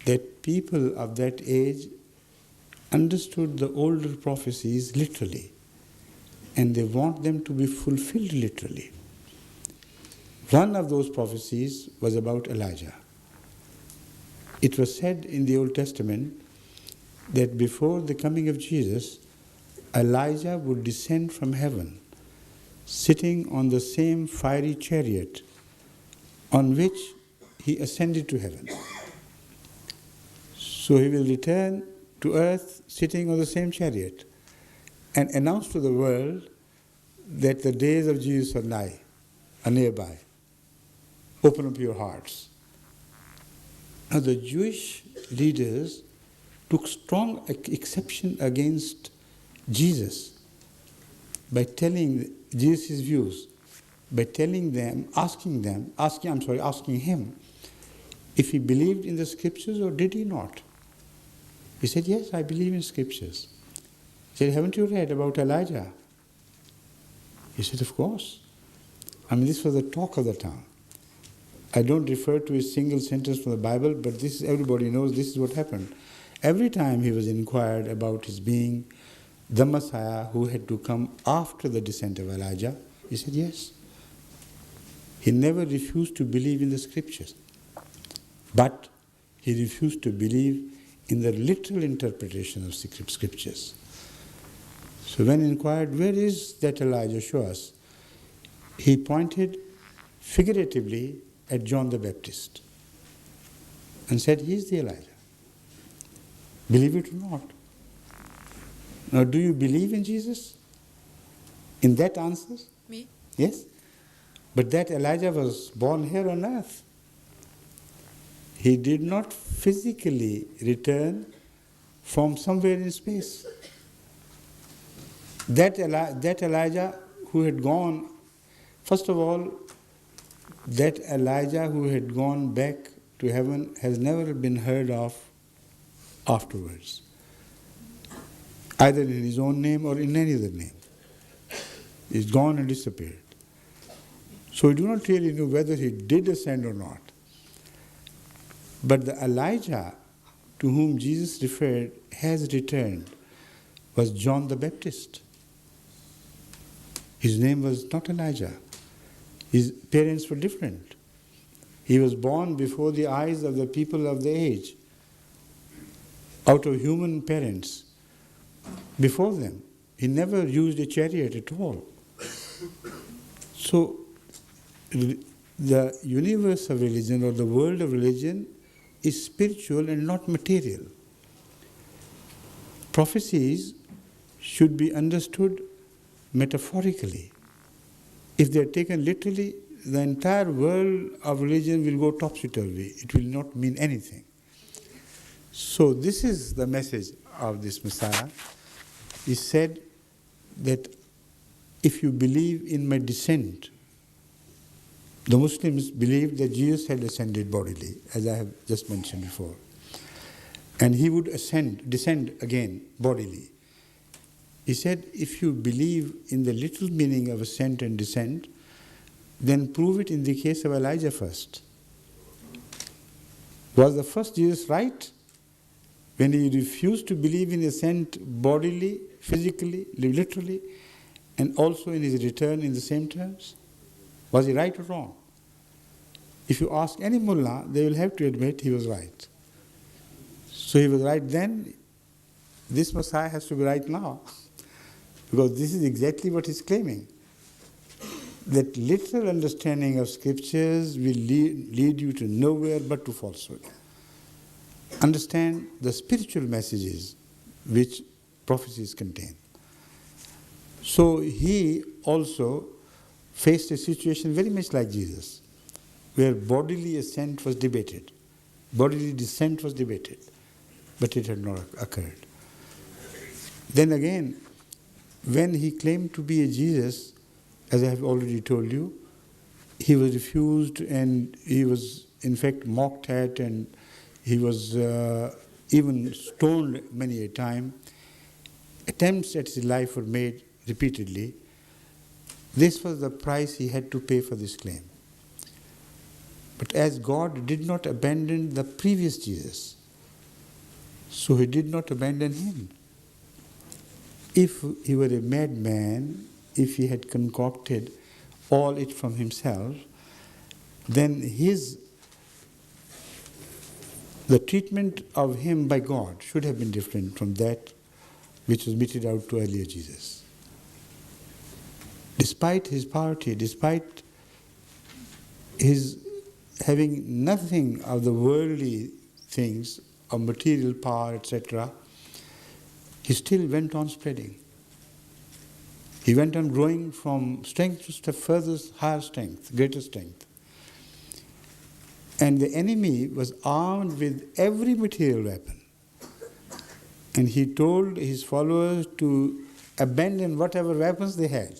[SPEAKER 1] that people of that age understood the older prophecies literally, and they want them to be fulfilled literally. One of those prophecies was about Elijah. It was said in the Old Testament that before the coming of Jesus, Elijah would descend from heaven, sitting on the same fiery chariot on which he ascended to heaven. So he will return to earth sitting on the same chariot and announce to the world that the days of Jesus are nearby. Open up your hearts. Now the Jewish leaders took strong exception against Jesus by telling Jesus' views, by telling them, asking him if he believed in the scriptures or did he not. He said, yes, I believe in scriptures. He said, haven't you read about Elijah? He said, of course. I mean, this was the talk of the town. I don't refer to a single sentence from the Bible, but this everybody knows this is what happened. Every time he was inquired about his being the Messiah who had to come after the descent of Elijah, he said yes. He never refused to believe in the scriptures, but he refused to believe in the literal interpretation of scriptures. So when inquired, where is that Elijah, show us, he pointed figuratively at John the Baptist and said, he is the Elijah. Believe it or not. Now, do you believe in Jesus? In that answer?
[SPEAKER 6] Me?
[SPEAKER 1] Yes. But that Elijah was born here on earth. He did not physically return from somewhere in space. That Elijah who had gone, first of all, that Elijah who had gone back to heaven has never been heard of afterwards, either in his own name or in any other name. He's gone and disappeared. So we do not really know whether he did ascend or not. But the Elijah to whom Jesus referred has returned was John the Baptist. His name was not Elijah. His parents were different. He was born before the eyes of the people of the age, out of human parents. Before them, he never used a chariot at all. So, the universe of religion or the world of religion is spiritual and not material. Prophecies should be understood metaphorically. If they are taken literally, the entire world of religion will go topsy-turvy. It will not mean anything. So this is the message of this Messiah. He said that if you believe in my descent, the Muslims believed that Jesus had ascended bodily, as I have just mentioned before. And he would descend again bodily. He said, if you believe in the literal meaning of ascent and descent, then prove it in the case of Elijah first. Was the first Jesus right when he refused to believe in ascent bodily, physically, literally, and also in his return in the same terms? Was he right or wrong? If you ask any mullah, they will have to admit he was right. So he was right then, this Messiah has to be right now. Because this is exactly what he's claiming. That literal understanding of scriptures will lead you to nowhere but to falsehood. Understand the spiritual messages which prophecies contain. So he also faced a situation very much like Jesus, where bodily ascent was debated, bodily descent was debated, but it had not occurred. Then again, when he claimed to be a Jesus, as I have already told you, he was refused and he was in fact mocked at, and he was even stoned many a time. Attempts at his life were made repeatedly. This was the price he had to pay for this claim. But as God did not abandon the previous Jesus, so he did not abandon him. If he were a madman, if he had concocted all it from himself, then his the treatment of him by God should have been different from that which was meted out to earlier Jesus. Despite his poverty, despite his having nothing of the worldly things, of material power, etc., he still went on spreading. He went on growing from strength to step further, higher strength, greater strength. And the enemy was armed with every material weapon. And he told his followers to abandon whatever weapons they had.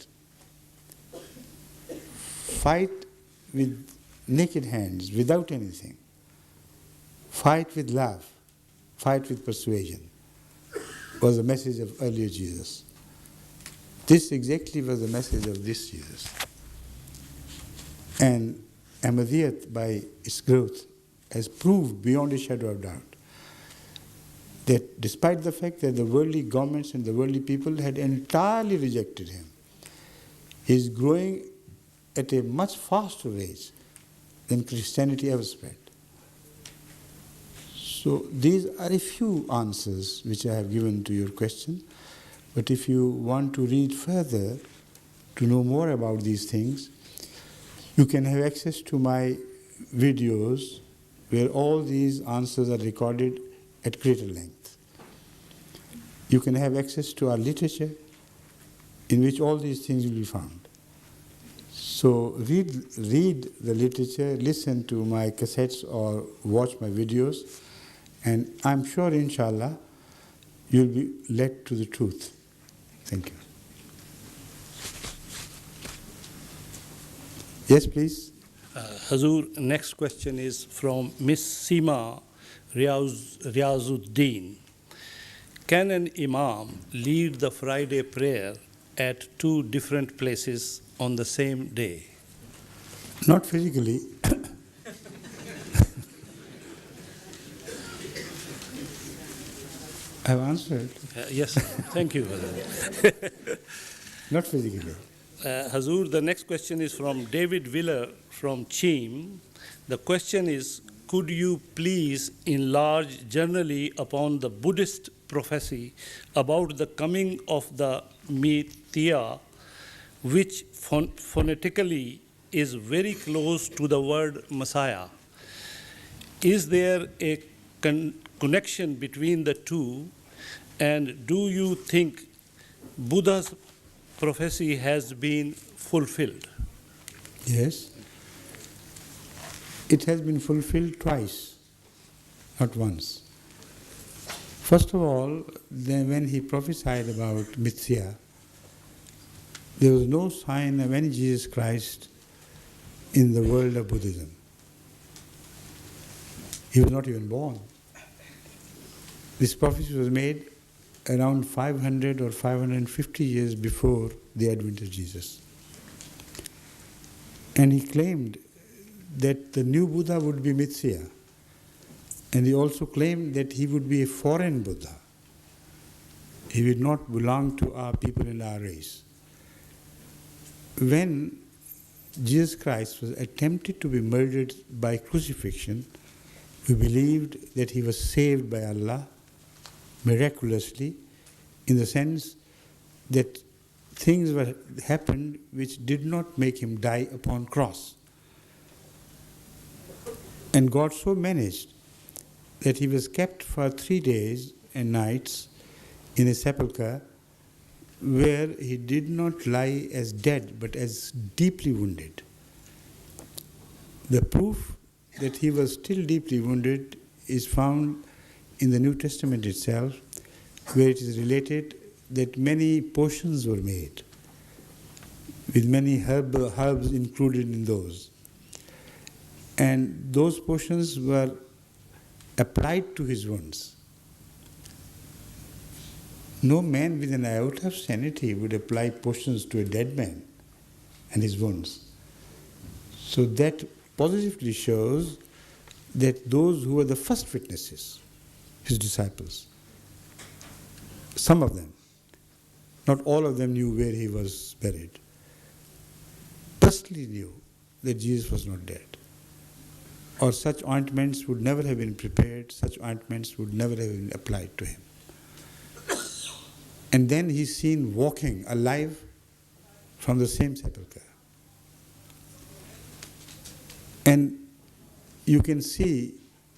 [SPEAKER 1] Fight with naked hands, without anything. Fight with love. Fight with persuasion, was the message of earlier Jesus. This exactly was the message of this Jesus. And Ahmadiyyat, by its growth, has proved beyond a shadow of doubt that despite the fact that the worldly governments and the worldly people had entirely rejected him, he is growing at a much faster rate than Christianity ever spread. So these are a few answers which I have given to your question. But if you want to read further, to know more about these things, you can have access to my videos where all these answers are recorded at greater length. You can have access to our literature in which all these things will be found. So read the literature, listen to my cassettes or watch my videos, and I'm sure, inshallah, you'll be led to the truth. Thank you. Yes, please.
[SPEAKER 2] Hazur, next question is from Miss Seema Riazuddin. Can an imam lead the Friday prayer at two different places on the same day?
[SPEAKER 1] Not physically. I've answered.
[SPEAKER 2] Yes, thank you.
[SPEAKER 1] Not physically.
[SPEAKER 2] Hazur, the next question is from David Willer from Cheam. The question is, could you please enlarge generally upon the Buddhist prophecy about the coming of the Messiah, which phonetically is very close to the word Messiah? Is there a connection between the two, and do you think Buddha's prophecy has been fulfilled?
[SPEAKER 1] Yes. It has been fulfilled twice, not once. First of all, then when he prophesied about Messiah, there was no sign of any Jesus Christ in the world of Buddhism. He was not even born. This prophecy was made around 500 or 550 years before the advent of Jesus. And he claimed that the new Buddha would be Messiah. And he also claimed that he would be a foreign Buddha. He would not belong to our people and our race. When Jesus Christ was attempted to be murdered by crucifixion, we believed that he was saved by Allah miraculously, in the sense that things happened which did not make him die upon cross. And God so managed that he was kept for 3 days and nights in a sepulchre where he did not lie as dead but as deeply wounded. The proof that he was still deeply wounded is found in the New Testament itself, where it is related that many potions were made, with many herbs included in those. And those potions were applied to his wounds. No man with an iota of sanity would apply potions to a dead man and his wounds. So that positively shows that those who were the first witnesses, his disciples, some of them, not all of them knew where he was buried, personally knew that Jesus was not dead. or such ointments would never have been prepared, such ointments would never have been applied to him. And then he's seen walking alive from the same sepulchre. And you can see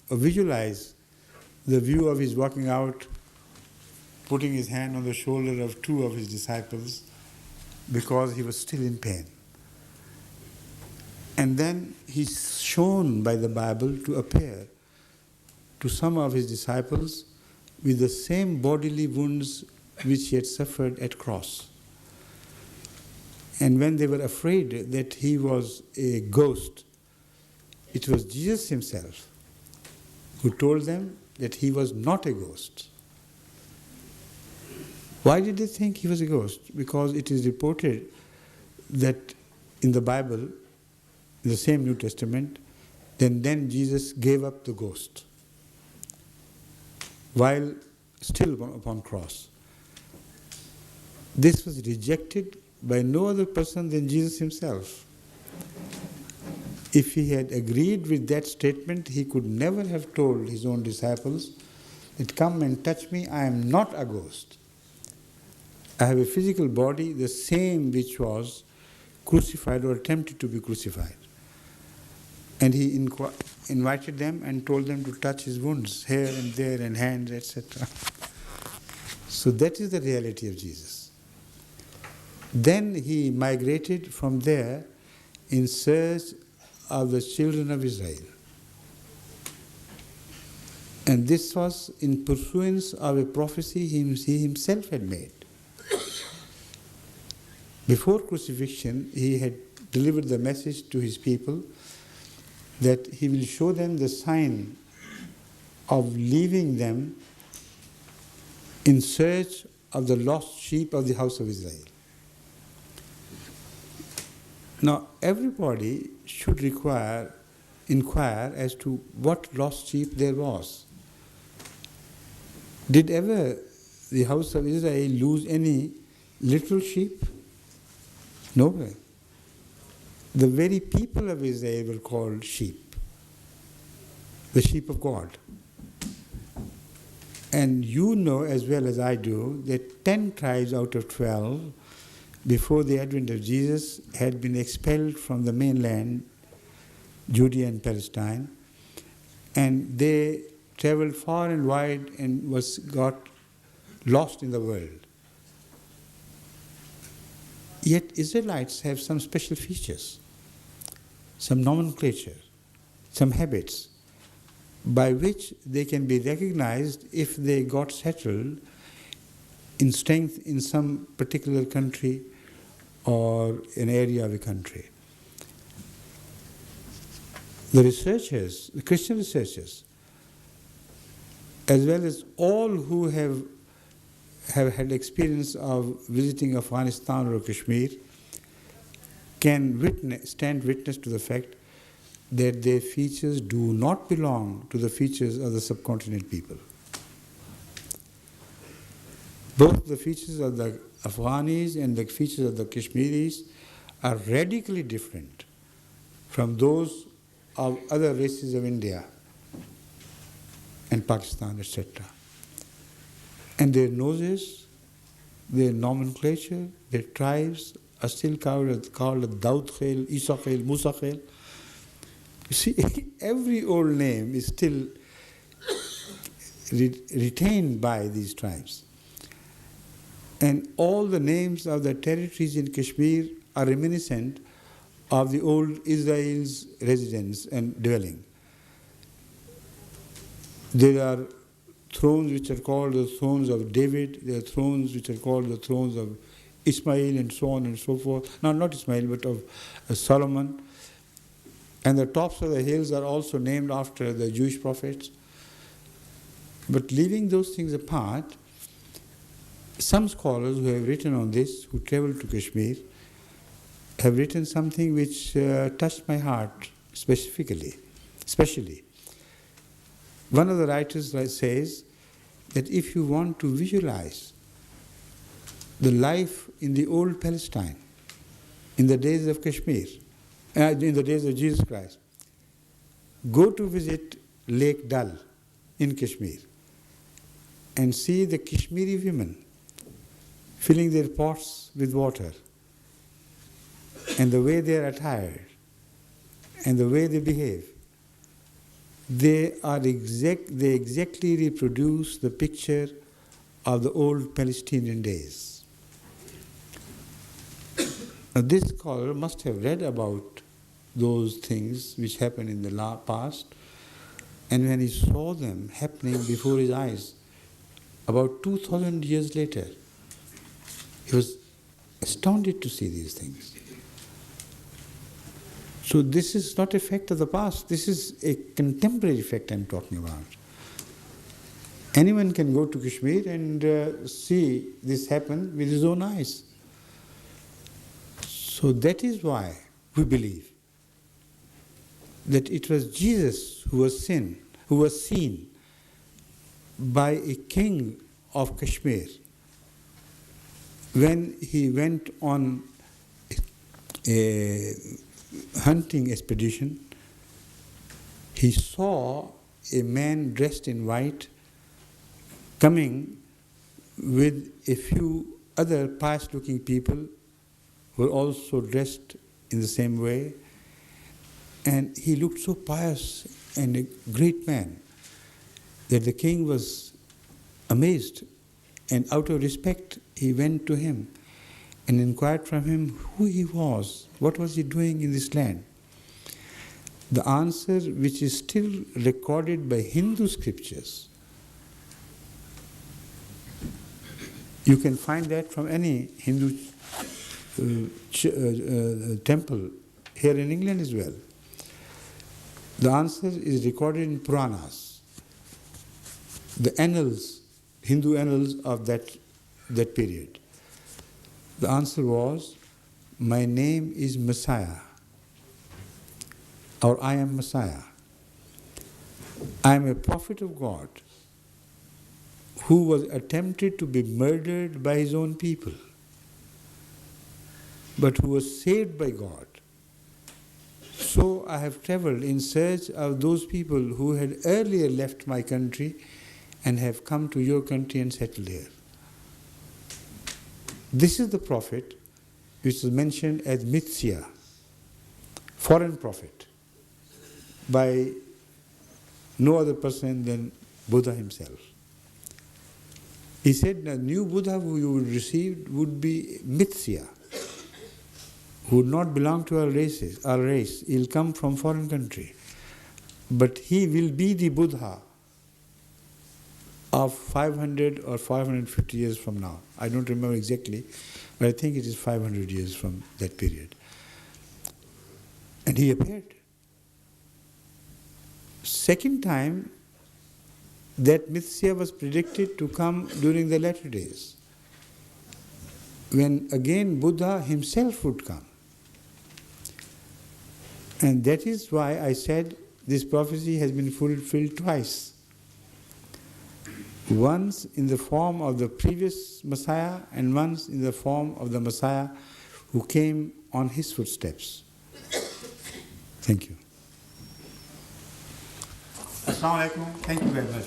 [SPEAKER 1] or visualize the view of his walking out, putting his hand on the shoulder of two of his disciples because he was still in pain. And then he's shown by the Bible to appear to some of his disciples with the same bodily wounds which he had suffered at cross. And when they were afraid that he was a ghost, it was Jesus himself who told them that he was not a ghost. Why did they think he was a ghost? Because it is reported that in the Bible, in the same New Testament, then Jesus gave up the ghost while still upon cross. This was rejected by no other person than Jesus himself. If he had agreed with that statement, he could never have told his own disciples that, "Come and touch me, I am not a ghost. I have a physical body, the same which was crucified or attempted to be crucified." And he invited them and told them to touch his wounds here and there and hands, etc. So that is the reality of Jesus. Then he migrated from there in search of the children of Israel. And this was in pursuance of a prophecy he himself had made. Before crucifixion, he had delivered the message to his people that he will show them the sign of leaving them in search of the lost sheep of the house of Israel. Now, everybody should inquire as to what lost sheep there was. Did ever the house of Israel lose any little sheep? Nowhere. The very people of Israel were called sheep, the sheep of God. And you know as well as I do that 10 tribes out of 12 before the advent of Jesus had been expelled from the mainland, Judea and Palestine, and they traveled far and wide and got lost in the world. Yet Israelites have some special features, some nomenclature, some habits by which they can be recognized if they got settled in strength in some particular country or an area of a country. The researchers, the Christian researchers, as well as all who have had experience of visiting Afghanistan or Kashmir, can stand witness to the fact that their features do not belong to the features of the subcontinent people. Both the features of the Afghanis and the features of the Kashmiris are radically different from those of other races of India and Pakistan, etc. And their noses, their nomenclature, their tribes are still called Daud Khel, Isa Khel, Musa Khel. You see, every old name is still retained by these tribes. And all the names of the territories in Kashmir are reminiscent of the old Israel's residence and dwelling. There are thrones which are called the thrones of David, there are thrones which are called the thrones of Ismail and so on and so forth. No, not Ismail, but of Solomon. And the tops of the hills are also named after the Jewish prophets. But leaving those things apart, some scholars who have written on this, who traveled to Kashmir, have written something which touched my heart especially. One of the writers says that if you want to visualize the life in the old Palestine, in the days of Kashmir, in the days of Jesus Christ, Go to visit Lake Dal in Kashmir and see the Kashmiri women filling their pots with water, and the way they are attired and the way they behave. They exactly reproduce the picture of the old Palestinian days. Now, this scholar must have read about those things which happened in the past, and when he saw them happening before his eyes, about 2,000 years later, he was astounded to see these things. So this is not a fact of the past, this is a contemporary fact I'm talking about. Anyone can go to Kashmir and see this happen with his own eyes. So that is why we believe that it was Jesus who was seen by a king of Kashmir when he went on a hunting expedition. He saw a man dressed in white coming with a few other pious-looking people who were also dressed in the same way. And he looked so pious and a great man that the king was amazed. And out of respect, he went to him and inquired from him who he was, what was he doing in this land. The answer, which is still recorded by Hindu scriptures, you can find that from any Hindu temple here in England as well. The answer is recorded in Puranas, the annals, Hindu annals of that period. The answer was, my name is Messiah, or I am Messiah. I am a prophet of God who was attempted to be murdered by his own people, but who was saved by God. So I have traveled in search of those people who had earlier left my country and have come to your country and settled here. This is the prophet which is mentioned as Mithya, foreign prophet, by no other person than Buddha himself. He said the new Buddha who you would receive would be Mithya, who would not belong to our race. He'll come from foreign country. But he will be the Buddha of 500 or 550 years from now. I don't remember exactly, but I think it is 500 years from that period. And he appeared. Second time, that Mithya was predicted to come during the latter days, when again Buddha himself would come. And that is why I said this prophecy has been fulfilled twice. Once in the form of the previous Messiah, and once in the form of the Messiah who came on his footsteps. Thank you. Assalamu alaikum. Thank you very much.